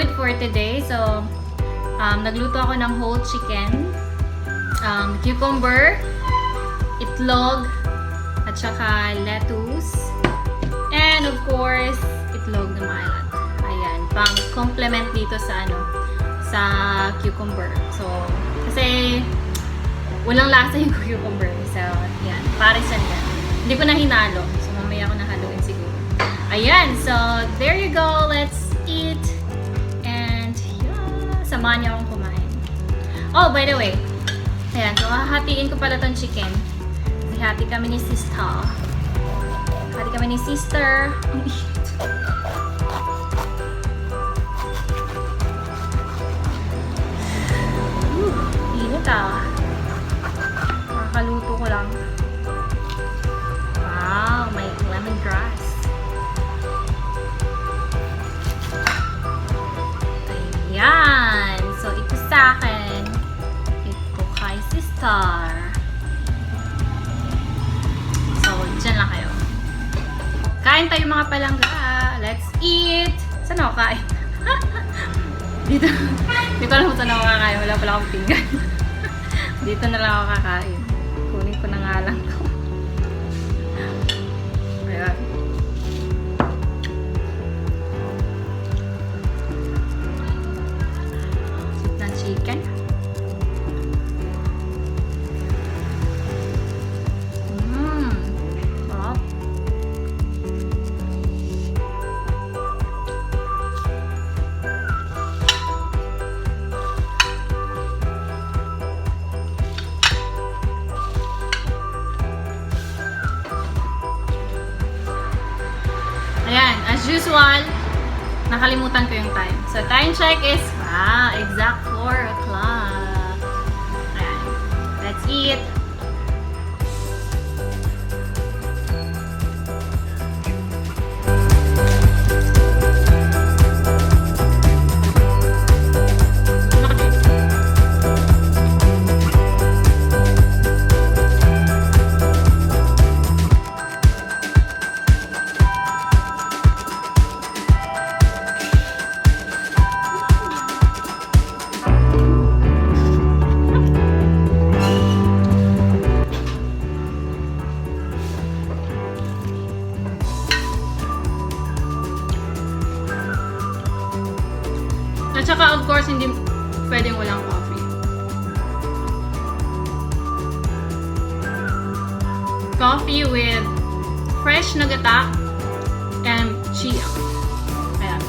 food for today. So, nagluto ako ng whole chicken, cucumber, itlog, at saka lettuce, and of course, itlog na maalat. Ayan, pang complement dito sa sa cucumber. So, kasi walang lasa yung cucumber. So, yan, parisan yan. Hindi ko na hinalo. So, mamaya ko na haluin siguro. Ayan, so there you go. Let's eat. And yeah, samahan niyo akong kumain. Oh, by the way, ayan, so hahatiin ko pala tong chicken. Hati kami ni sister. Hati kami ni sister. Ang init. Init ah. Nakakaluto ko lang. Wow, may lemongrass. Ayan. So, ito sa akin. Ito kay sister. Diyan lang kayo. Kain tayo mga palangga. Let's eat! Saan ako kain? Dito. Hindi ko alam kung saan ako kakain. Wala pala akong pinggan. Dito na lang ako kakain. Kunin ko na nga lang to. Ayan. Sweet na chicken. Ayan, as usual, nakalimutan ko yung time. So, time check is, exact 4 o'clock. Ayan, let's eat. At saka, of course, hindi pwedeng walang coffee. Coffee with fresh na gata and chia. Ayan.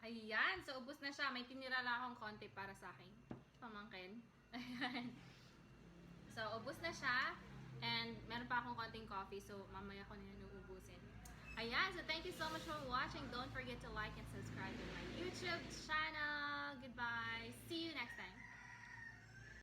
Ayan, so ubos na siya. May tinira lang akong konti para sa akin. Pamangkin. Ayan. So, ubos na siya. And meron pa akong konting coffee, so mamaya ko na yan uubusin. Ayan, so thank you so much for watching. Don't forget to like and subscribe to my YouTube channel.